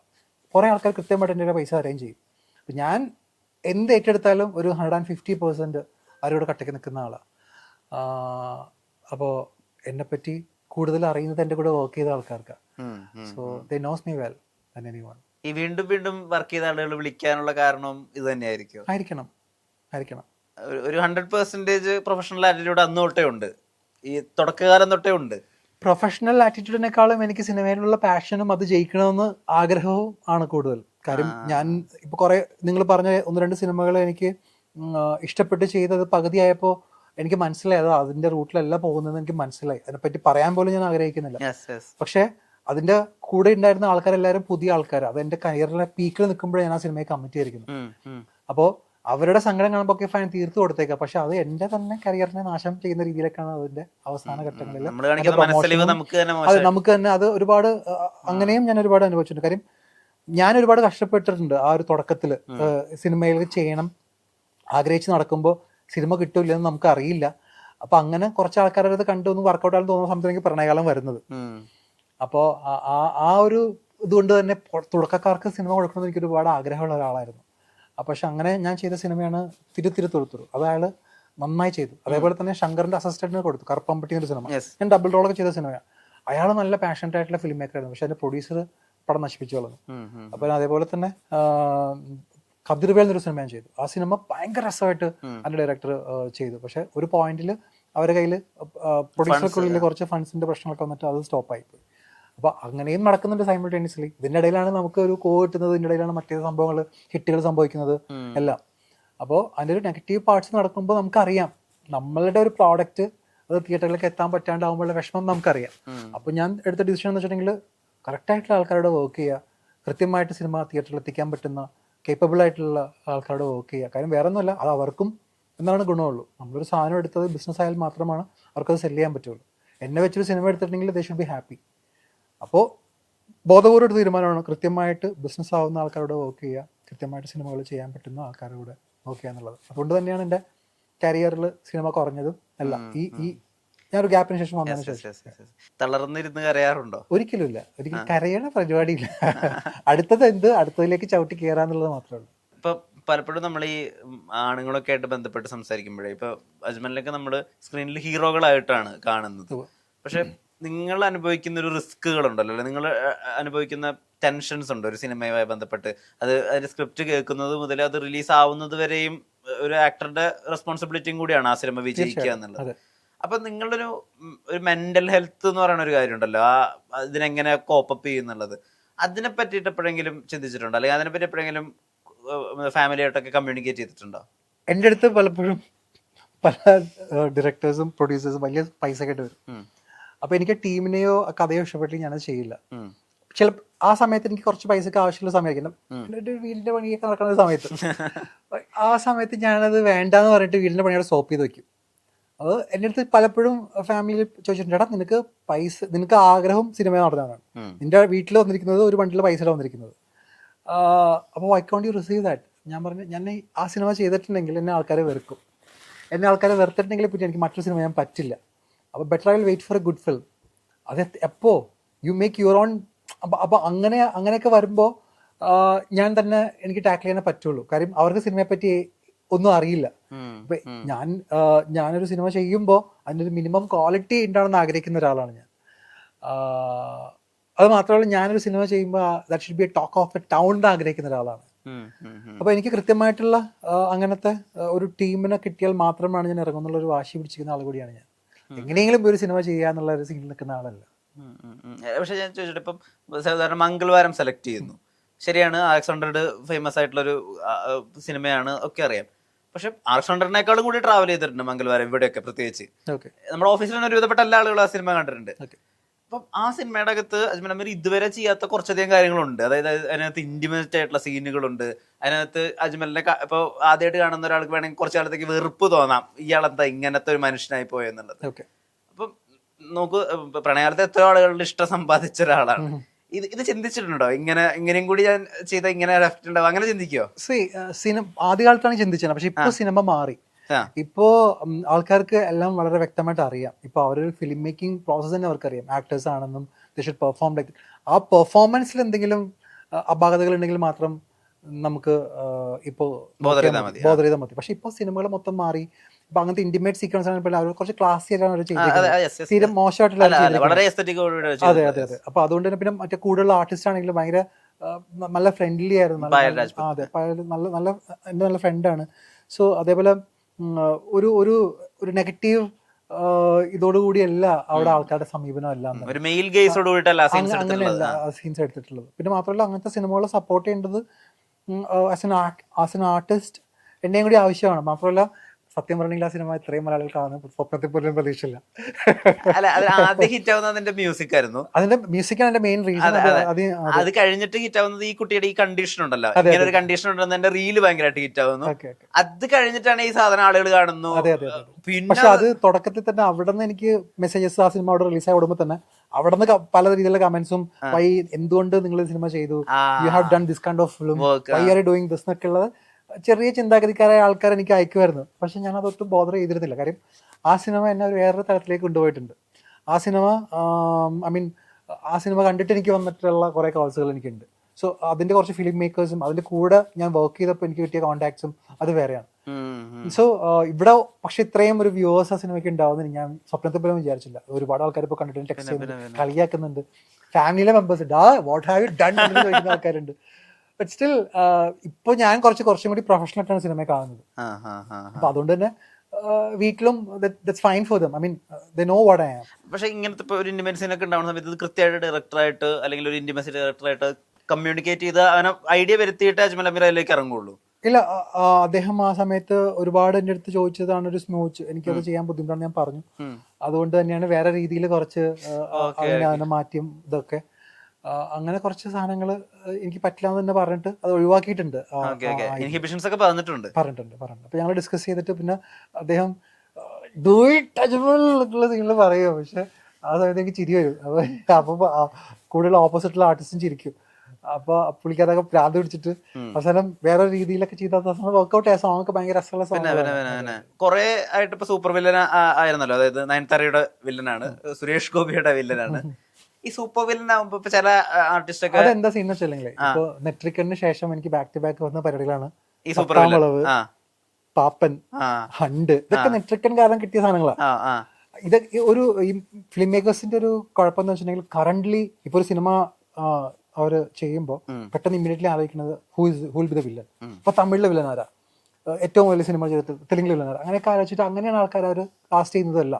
കുറെ ആൾക്കാർ കൃത്യമായിട്ട് എൻ്റെ പൈസ അറേഞ്ച് ചെയ്യും. അപ്പം ഞാൻ എന്ത് ഏറ്റെടുത്താലും ഒരു 150% അവരോട് കട്ടയ്ക്ക് നിൽക്കുന്ന ആളാണ്. അപ്പോൾ എന്നെപ്പറ്റി കൂടുതൽ അറിയുന്നത് എൻ്റെ കൂടെ വർക്ക് ചെയ്ത ആൾക്കാർക്ക്. So they knows me well than anyone. ഈ വീണ്ടും വീണ്ടും വർക്ക് ചെയ്ത ആളുകൾ വിളിക്കാനുള്ള കാരണം ഇത് തന്നെയായിരിക്കും. ആയിരിക്കണം. ഒരു 100% പ്രൊഫഷണൽ ആറ്റിറ്റ്യൂഡ് അന്ന് തൊട്ടേ ഉണ്ട്, ഈ തുടക്കകാലം തൊട്ടേ ഉണ്ട്. പ്രൊഫഷണൽ ആറ്റിറ്റ്യൂഡിനേക്കാളും എനിക്ക് സിനിമയിലുള്ള പാഷനും അത് ജയിക്കണമെന്ന് ആഗ്രഹവും ആണ് കൂടുതൽ. കാര്യം ഞാൻ ഇപ്പൊ കുറെ നിങ്ങൾ പറഞ്ഞ 1-2 സിനിമകൾ എനിക്ക് ഇഷ്ടപ്പെട്ട് ചെയ്തത് പകുതിയായപ്പോൾ എനിക്ക് മനസ്സിലായി അത് അതിന്റെ റൂട്ടിലല്ല പോകുന്നതെന്ന് എനിക്ക് മനസ്സിലായി. അതിനെപ്പറ്റി പറയാൻ പോലും ഞാൻ ആഗ്രഹിക്കുന്നില്ല. പക്ഷെ അതിന്റെ കൂടെ ഉണ്ടായിരുന്ന ആൾക്കാരെല്ലാവരും പുതിയ ആൾക്കാർ. അത് എന്റെ കരിയറിലെ പീക്കിൽ നിൽക്കുമ്പോഴേ ഞാൻ ആ സിനിമയെ കമ്മിറ്റ് ചെയ്തിരിക്കുന്നു. അപ്പോൾ അവരുടെ സങ്കടം കാണുമ്പോൾ ഒക്കെ ഫൈൻ തീർത്തു കൊടുത്തേക്കാം. പക്ഷെ അത് എന്റെ തന്നെ കരിയറിനെ നാശം ചെയ്യുന്ന രീതിയിലേക്കാണ് അതിന്റെ അവസാന ഘട്ടങ്ങളിൽ നമുക്ക് തന്നെ അത് ഒരുപാട് അങ്ങനെയും ഞാൻ ഒരുപാട് അനുഭവിച്ചിട്ടുണ്ട്. കാര്യം ഞാൻ ഒരുപാട് കഷ്ടപ്പെട്ടിട്ടുണ്ട് ആ ഒരു തുടക്കത്തില്. സിനിമയിൽ ചെയ്യണം ആഗ്രഹിച്ച് നടക്കുമ്പോൾ സിനിമ കിട്ടൂലെന്ന് നമുക്ക് അറിയില്ല. അപ്പൊ അങ്ങനെ കുറച്ച് ആൾക്കാരത് കണ്ടൊന്ന് വർക്കൗട്ട് ആണെന്ന് തോന്നുന്ന സമയത്ത് പ്രണയകാലം വരുന്നത്. അപ്പോ ആ ഒരു ഇതുകൊണ്ട് തന്നെ തുടക്കക്കാർക്ക് സിനിമ കൊടുക്കണമെന്ന് എനിക്ക് ഒരുപാട് ആഗ്രഹമുള്ള ഒരാളായിരുന്നു. പക്ഷെ അങ്ങനെ ഞാൻ ചെയ്ത സിനിമയാണ് തിരുത്തുറു. അത് അയാള് നന്നായി ചെയ്തു. അതേപോലെ തന്നെ ശങ്കറിന്റെ അസിസ്റ്റന്റിന് കൊടുത്തു, കറുപ്പമ്പട്ടി എന്നൊരു സിനിമ. ഞാൻ ഡബിൾ റോളൊക്കെ ചെയ്ത സിനിമയാണ്. അയാൾ നല്ല പാഷനറ്റ് ആയിട്ടുള്ള ഫിലിം മേക്കർ ആയിരുന്നു, പക്ഷെ അതിന്റെ പ്രൊഡ്യൂസർ പടം നശിപ്പിച്ചു കളഞ്ഞു. അപ്പോൾ അതേപോലെ തന്നെ കബീർവേൽ എന്നൊരു സിനിമ ഞാൻ ചെയ്തു. ആ സിനിമ ഭയങ്കര രസമായിട്ട് അതിന്റെ ഡയറക്ടർ ചെയ്തു. പക്ഷെ ഒരു പോയിന്റിൽ അവരുടെ കയ്യിൽ പ്രൊഡ്യൂസർക്കുള്ളിൽ കുറച്ച് ഫണ്ട്സിന്റെ പ്രശ്നങ്ങളൊക്കെ വന്നിട്ട് അത് സ്റ്റോപ്പായി പോയി. അപ്പൊ അങ്ങനെയും നടക്കുന്നുണ്ട് സൈമിൾട്ടേനിയസ്ലി. ഇതിന്റെ ഇടയിലാണ് നമുക്ക് ഒരു കോ കിട്ടുന്നത്, ഇതിന്റെ ഇടയിലാണ് മറ്റേ സംഭവങ്ങൾ ഹിറ്റുകൾ സംഭവിക്കുന്നത് എല്ലാം. അപ്പോൾ അതിന്റെ ഒരു നെഗറ്റീവ് പാർട്സ് നടക്കുമ്പോൾ നമുക്കറിയാം നമ്മളുടെ ഒരു പ്രോഡക്റ്റ് അത് തിയേറ്ററിലേക്ക് എത്താൻ പറ്റാണ്ടാവുമ്പോഴുള്ള വിഷമം നമുക്കറിയാം. അപ്പൊ ഞാൻ എടുത്ത ഡിസിഷൻ എന്ന് വെച്ചിട്ടുണ്ടെങ്കിൽ കറക്റ്റായിട്ടുള്ള ആൾക്കാരോട് വർക്ക് ചെയ്യുക, കൃത്യമായിട്ട് സിനിമ തിയേറ്ററിൽ എത്തിക്കാൻ പറ്റുന്ന കേപ്പബിൾ ആയിട്ടുള്ള ആൾക്കാരോട് വർക്ക് ചെയ്യുക. കാര്യം വേറെ ഒന്നുമല്ല, അത് അവർക്കും എന്താണ് ഗുണമുള്ളൂ. നമ്മളൊരു സാധനം എടുത്തത് ബിസിനസ് ആയാൽ മാത്രമാണ് അവർക്കത് സെല് ചെയ്യാൻ പറ്റുള്ളൂ. എന്നെ വെച്ചൊരു സിനിമ എടുത്തിട്ടുണ്ടെങ്കിൽ ദേ ഷുഡ് ബി ഹാപ്പി. അപ്പോൾ ബോധപൂർവ്വം ഒരു തീരുമാനമാണ് കൃത്യമായിട്ട് ബിസിനസ് ആവുന്ന ആൾക്കാരോട് വർക്ക് ചെയ്യുക, കൃത്യമായിട്ട് സിനിമകൾ ചെയ്യാൻ പറ്റുന്ന ആൾക്കാരോട് വർക്ക് ചെയ്യുക എന്നുള്ളത്. അതുകൊണ്ട് തന്നെയാണ് എൻ്റെ കരിയറിൽ സിനിമ കുറഞ്ഞതും അല്ല. ഈ ഞാനൊരു ഗ്യാപ്പിന് ശേഷം വന്നതിന് ശേഷം. തളർന്നിരുന്ന് കരയാറുണ്ടോ? ഒരിക്കലും ഇല്ല, ഒരിക്കലും കരയണ പരിപാടിയില്ല. അടുത്തത് അടുത്തതിലേക്ക് ചവിട്ടി കയറാന്നുള്ളത് മാത്രമേ ഉള്ളൂ. ഇപ്പൊ പലപ്പോഴും നമ്മൾ ഈ ആണുങ്ങളൊക്കെ ആയിട്ട് ബന്ധപ്പെട്ട് സംസാരിക്കുമ്പോഴേ ഇപ്പൊ അജ്മലിനൊക്കെ നമ്മൾ സ്ക്രീനിൽ ഹീറോകളായിട്ടാണ് കാണുന്നത്. പക്ഷെ നിങ്ങൾ അനുഭവിക്കുന്ന ഒരു റിസ്കുകളുണ്ടല്ലോ, അല്ലെ, നിങ്ങൾ അനുഭവിക്കുന്ന ടെൻഷൻസ് ഉണ്ട് ഒരു സിനിമയുമായി ബന്ധപ്പെട്ട്. അത് അതിന്റെ സ്ക്രിപ്റ്റ് കേൾക്കുന്നത് മുതൽ അത് റിലീസ് ആവുന്നത് വരെയും ഒരു ആക്ടറുടെ റെസ്പോൺസിബിലിറ്റിയും കൂടിയാണ് ആ സിനിമ വിജയിക്കുക എന്നുള്ളത്. അപ്പൊ നിങ്ങളൊരു മെന്റൽ ഹെൽത്ത് എന്ന് പറയുന്ന ഒരു കാര്യം ഉണ്ടല്ലോ, ഇതിനെങ്ങനെ കോപ്പപ്പ് ചെയ്യുന്നുള്ളത്, അതിനെ പറ്റിയിട്ട് എപ്പോഴെങ്കിലും ചിന്തിച്ചിട്ടുണ്ടോ? അല്ലെങ്കിൽ അതിനെപ്പറ്റി എപ്പോഴെങ്കിലും ഫാമിലി ആയിട്ടൊക്കെ കമ്മ്യൂണിക്കേറ്റ് ചെയ്തിട്ടുണ്ടോ? എൻ്റെ അടുത്ത് പലപ്പോഴും പല ഡയറക്ടേഴ്സും പ്രൊഡ്യൂസേഴ്സും വലിയ പൈസ കേട്ട് വരും. അപ്പൊ എനിക്ക് ടീമിനെയോ കഥയോ ഇഷ്ടപ്പെട്ടില്ലെങ്കിൽ ഞാനത് ചെയ്യില്ല. ചില ആ സമയത്ത് എനിക്ക് കുറച്ച് പൈസക്ക് ആവശ്യമുള്ള സമയമായിരിക്കും, വീടിന്റെ പണിയൊക്കെ നടക്കുന്ന സമയത്ത്. ആ സമയത്ത് ഞാനത് വേണ്ടാന്ന് പറഞ്ഞിട്ട് വീടിന്റെ പണിയോടെ സ്റ്റോപ്പ് ചെയ്ത് വെക്കും. അത് എൻ്റെ അടുത്ത് പലപ്പോഴും ഫാമിലി ചോദിച്ചിട്ടുണ്ട്, എടാ നിനക്ക് ആഗ്രഹം സിനിമ നടന്നാണ്, നിന്റെ വീട്ടിൽ വന്നിരിക്കുന്നത് ഒരു വണ്ടിയിൽ പൈസ വന്നിരിക്കുന്നത്, അപ്പോൾ വൈ കോണ്ട് യു റിസീവ് ദാറ്റ്? ഞാൻ പറഞ്ഞു, ഞാൻ ആ സിനിമ ചെയ്തിട്ടുണ്ടെങ്കിൽ എന്നെ ആൾക്കാരെ വെറുക്കും, എന്നെ ആൾക്കാരെ വെറുത്തിട്ടുണ്ടെങ്കിൽ പിന്നെ എനിക്ക് മറ്റൊരു സിനിമ ഞാൻ പറ്റില്ല. അപ്പോൾ better I will wait for a good film. അത് എപ്പോൾ യു മേക്ക് യുവർ ഓൺ. അപ്പോൾ അങ്ങനെയൊക്കെ വരുമ്പോൾ ഞാൻ തന്നെ എനിക്ക് ടാക്കിൾ ചെയ്യാനേ പറ്റുള്ളൂ. കാര്യം അവർക്ക് സിനിമയെ പറ്റി ഒന്നും അറിയില്ല. ഇപ്പൊ ഞാനൊരു സിനിമ ചെയ്യുമ്പോൾ അതിൻ്റെ ഒരു മിനിമം ക്വാളിറ്റി ഉണ്ടാണെന്ന് ആഗ്രഹിക്കുന്ന ഒരാളാണ് ഞാൻ. അത് മാത്രമല്ല, ഞാനൊരു സിനിമ ചെയ്യുമ്പോൾ that should be A talk of A town എന്ന് ആഗ്രഹിക്കുന്ന ഒരാളാണ്. അപ്പൊ എനിക്ക് കൃത്യമായിട്ടുള്ള അങ്ങനത്തെ ഒരു ടീമിനെ കിട്ടിയാൽ മാത്രമാണ് ഞാൻ ഇറങ്ങുന്നുള്ള ഒരു വാശി പിടിച്ചിരിക്കുന്ന ആൾ കൂടിയാണ് ഞാൻ. എങ്ങനെയെങ്കിലും ഒരു സിനിമ ചെയ്യാന്നുള്ള ഒരു സീനിൽ നിൽക്കുന്ന ആളല്ല. പക്ഷെ ഞാൻ ചോദിച്ചിട്ട്, ഇപ്പം സാധാരണ മംഗൾവാരം സെലക്ട് ചെയ്യുന്നു, ശരിയാണ്, RX-100 ഫേമസ് ആയിട്ടുള്ളൊരു സിനിമയാണ്, ഒക്കെ അറിയാം. പക്ഷെ RX-100-നേക്കാളും കൂടി ട്രാവൽ ചെയ്തിട്ടുണ്ട് മംഗൾവാരം ഇവിടെയൊക്കെ. പ്രത്യേകിച്ച് നമ്മുടെ ഓഫീസിൽ തന്നെ ഒരുവിധപ്പെട്ട എല്ലാ ആളുകളും ആ സിനിമ കണ്ടിട്ടുണ്ട്. അപ്പം ആ സിനിമയുടെ അകത്ത് അജ്മൽ അമീർ ഇതുവരെ ചെയ്യാത്ത കുറച്ചധികം കാര്യങ്ങളുണ്ട്. അതായത് അതിനകത്ത് ഇന്റിമേറ്റ് ആയിട്ടുള്ള സീനുകളുണ്ട്. അതിനകത്ത് അജ്മലിനെ ഇപ്പോൾ ആദ്യമായിട്ട് കാണുന്ന ഒരാൾക്ക് വേണമെങ്കിൽ കുറച്ചു കാലത്തേക്ക് വെറുപ്പ് തോന്നാം, ഇയാളെന്താ ഇങ്ങനത്തെ ഒരു മനുഷ്യനായി പോയെന്നുള്ളത്. അപ്പം നോക്കൂ, പ്രണയാലത്തെ എത്ര ആളുകളുടെ ഇഷ്ടം സമ്പാദിച്ച ഒരാളാണ്. ഇത് ചിന്തിച്ചിട്ടുണ്ടോ? ഇങ്ങനെയും കൂടി ഞാൻ ചെയ്ത ഇങ്ങനെ എഫക്റ്റ് ഉണ്ടാവും, അങ്ങനെ ചിന്തിക്കോ? സിനിമ ആദ്യകാലത്താണ് ചിന്തിച്ചത്, പക്ഷെ ഇപ്പൊ സിനിമ മാറി. ഇപ്പോ ആൾക്കാർക്ക് എല്ലാം വളരെ വ്യക്തമായിട്ട് അറിയാം. ഇപ്പൊ അവരൊരു ഫിലിം മേക്കിംഗ് പ്രോസസ് തന്നെ അവർക്കറിയാം. ആക്ടേഴ്സ് ആണെന്നും ദേ ഷുഡ് പെർഫോം ലൈക്ക്. ആ പെർഫോമൻസിൽ എന്തെങ്കിലും അപാകതകൾ ഉണ്ടെങ്കിൽ മാത്രം നമുക്ക് ഇപ്പോ ബോധർ ചെയ്താൽ മതി. പക്ഷെ ഇപ്പൊ സിനിമകൾ മൊത്തം മാറി. ഇപ്പൊ അങ്ങനത്തെ ഇന്റിമേറ്റ് സീക്വൻസ് ആണെങ്കിൽ അവർ കുറച്ച് ക്ലാസി ആയിട്ടാണ് അവർ ചെയ്തിരിക്കുന്നത്, തീരെ മോശമായിട്ടുള്ള. അതെ അതെ അതെ. അപ്പൊ അതുകൊണ്ട് തന്നെ പിന്നെ മറ്റേ കൂടുതലുള്ള ആർട്ടിസ്റ്റ് ആണെങ്കിലും ഭയങ്കര നല്ല ഫ്രണ്ട്ലി ആയിരുന്നു. അതെ, എൻ്റെ നല്ല ഫ്രണ്ടാണ്. സോ അതേപോലെ ഒരു ഒരു ഒരു നെഗറ്റീവ് ഇതോടുകൂടിയല്ല അവിടെ ആൾക്കാരുടെ സമീപനം എല്ലാം അങ്ങനെയല്ല സീൻസ് എടുത്തിട്ടുള്ളത്. പിന്നെ മാത്രമല്ല, അങ്ങനത്തെ സിനിമകളെ സപ്പോർട്ട് ചെയ്യേണ്ടത് ആസ് എൻ ആർട്ടിസ്റ്റ് എന്നെയും കൂടി ആവശ്യമാണ്. മാത്രമല്ല, സത്യം പറഞ്ഞെങ്കിൽ ആ സിനിമ ഇത്രയും മലയാളികൾ കാണുന്ന സ്വപ്നത്തിൽ പോലും പ്രതീക്ഷയില്ല. അതിന്റെ മ്യൂസിക് ആയിരുന്നു, അതിന്റെ മ്യൂസിക്കാണ് എന്റെ മെയിൻ റീസൺ. അത് കഴിഞ്ഞിട്ട് ഹിറ്റ് ആവുന്നത് ഈ കുട്ടിയുടെ ഈ കണ്ടീഷൻ ഉണ്ടല്ലോ, ഇങ്ങനെ ഒരു കണ്ടീഷൻ ഉണ്ടെന്ന് എന്റെ റീല് ഭയങ്കരമായിട്ട് ഹിറ്റ് ആവുന്നു. അത് കഴിഞ്ഞിട്ടാണ് ഈ സാധനം ആളുകൾ കാണുന്നു. പക്ഷെ അത് തുടക്കത്തിൽ തന്നെ അവിടെ നിന്ന് എനിക്ക് മെസ്സേജസ്, ആ സിനിമ അവിടെ റിലീസ് ആയി ഓടുമ്പോൾ തന്നെ അവിടെ നിന്ന് പല രീതിയിലുള്ള കമന്റ്സും, വൈ എന്തുകൊണ്ട് നിങ്ങൾ സിനിമ ചെയ്തു, you have done this kind of film, why are you doing this എന്നൊക്കെ ഉള്ളത് ചെറിയ ചിന്താഗതിക്കാരായ ആൾക്കാർ എനിക്ക് അയക്കുമായിരുന്നു. പക്ഷെ ഞാൻ അതൊട്ടും ബോധർ ചെയ്തിരുന്നില്ല. കാര്യം ആ സിനിമ എന്നെ ഒരു വേറൊരു തലത്തിലേക്ക് കൊണ്ടുപോയിട്ടുണ്ട്. ആ സിനിമ ആ സിനിമ കണ്ടിട്ട് എനിക്ക് വന്നിട്ടുള്ള കുറെ കോൾസുകൾ എനിക്കുണ്ട്. സോ അതിന്റെ കുറച്ച് ഫിലിം മേക്കേഴ്സും അതിന്റെ കൂടെ ഞാൻ വർക്ക് ചെയ്തപ്പോൾ എനിക്ക് കിട്ടിയ കോൺടാക്ട്സും അത് വേറെയാണ്. സോ ഇവിടെ പക്ഷെ ഇത്രയും ഒരു വ്യൂവേഴ്സ് ആ സിനിമയ്ക്ക് ഉണ്ടാവുമെന്ന് ഞാൻ സ്വപ്നത്തിൽ പോലും വിചാരിച്ചില്ല. ഒരുപാട് ആൾക്കാർ ഇപ്പൊ കണ്ടിട്ട് ടെക്സ്റ്റ് ചെയ്യുന്നുണ്ട്, കളിയാക്കുന്നുണ്ട്, ഫാമിലിയിലെ മെമ്പേഴ്സ് ഉണ്ട്, വാട്ട് ഹാവ് യു ഡൺ എന്ന് ചോദിക്കുന്ന ആൾക്കാരുണ്ട്. ബട്ട് സ്റ്റിൽ ഇപ്പൊ ഞാൻ കുറച്ചും കൂടി പ്രൊഫഷണൽ ആയിട്ടാണ് സിനിമ കാണുന്നത്. അപ്പൊ അതുകൊണ്ട് തന്നെ വീട്ടിലും that's fine for them. I mean they know what I am. പക്ഷെ ഇങ്ങനത്തെ ഇപ്പൊ ഒരു ഇന്റിമസീനൊക്കെ ഉണ്ടാവുന്ന സമയത്ത് ഇത് കൃത്യമായിട്ട് ഡയറക്ടറായിട്ട് അല്ലെങ്കിൽ ഒരു ഇന്റിമസി ഡയറക്ടറായിട്ട് കമ്മ്യൂണിക്കേറ്റ് ചെയ്ത് അങ്ങനെ ഐഡിയ വരുത്തിയിട്ട് അജ്മൽ അമീർ അതിലേക്ക് ഇറങ്ങുള്ളൂ. ഇല്ല, അദ്ദേഹം ആ സമയത്ത് ഒരുപാട് എൻ്റെ അടുത്ത് ചോദിച്ചതാണ് ഒരു സ്മൂച്ച്, എനിക്കത് ചെയ്യാൻ ബുദ്ധിമുട്ടാണ് ഞാൻ പറഞ്ഞു. അതുകൊണ്ട് തന്നെയാണ് വേറെ രീതിയിൽ കുറച്ച് അതിനെ മാറ്റിയും ഇതൊക്കെ അങ്ങനെ കുറച്ച് സാധനങ്ങൾ എനിക്ക് പറ്റില്ല എന്ന് തന്നെ പറഞ്ഞിട്ട് അത് ഒഴിവാക്കിയിട്ടുണ്ട്. പറഞ്ഞിട്ടുണ്ട്. അപ്പൊ ഞങ്ങൾ ഡിസ്കസ് ചെയ്തിട്ട് പിന്നെ അദ്ദേഹം ഡു ഇറ്റ് അജ്മൽ എന്നുള്ള നിങ്ങൾ പറയുമോ, പക്ഷെ ആ സമയത്ത് എനിക്ക് ചിരി വരും. അപ്പൊ കൂടുതൽ ഓപ്പോസിറ്റുള്ള ആർട്ടിസ്റ്റും ചിരിക്കും. അപ്പൊ പുള്ളിക്കതൊക്കെ പ്രാന്ത് പിടിച്ചിട്ട് അവസാനം വേറെ രീതിയിലൊക്കെ ചെയ്ത വർക്ക്ഔട്ട് ആയ സോങ് ഒക്കെ ഭയങ്കര രസമുള്ള സോങ്. കുറെ ആയിട്ട് ഇപ്പൊ സൂപ്പർ വില്ലൻ ആയിരുന്നല്ലോ, അതായത് നയൻതാരയുടെ വില്ലനാണ്, സുരേഷ് ഗോപിയുടെ വില്ലനാണ്. ഈ സൂപ്പർ വില്ലൻ ആകുമ്പോ ഇപ്പൊ ചില ആർട്ടിസ്റ്റ് ഒക്കെ അതെന്താ സീൻ വെച്ചില്ലെങ്കിൽ ഇപ്പൊ നെട്രിക്കലിന് ശേഷം എനിക്ക് ബാക്ക് ടു ബാക്ക് വന്ന പരിപാടികളാണ് ഈ സൂപ്പർ വില്ലൻ, പാപ്പൻ, ഹണ്ട്, ഇതൊക്കെ നെട്രിക്കൻ കാരണം കിട്ടിയ സാധനങ്ങളാണ്. ഇതൊക്കെ ഒരു ഈ ഫിലിം മേക്കേഴ്സിന്റെ ഒരു കുഴപ്പം എന്ന് വെച്ചിട്ടുണ്ടെങ്കിൽ കറന്റ്ലി ഇപ്പൊ ഒരു സിനിമ അവര് ചെയ്യുമ്പോൾ പെട്ടെന്ന് ഇമ്മീഡിയറ്റ്ലി ആലോചിക്കുന്നത് who will be the villain. ഇപ്പൊ തമിഴിലെ വില്ലൻ ആരാ, ഏറ്റവും വലിയ സിനിമ ചെയ്തിട്ട് തെലുങ്കിലെ വില്ലൻ ആരാ, അങ്ങനെയൊക്കെ ആലോചിച്ചിട്ട് അങ്ങനെയാണ് ആൾക്കാർ അവർ കാസ്റ്റ് ചെയ്യുന്നതല്ല.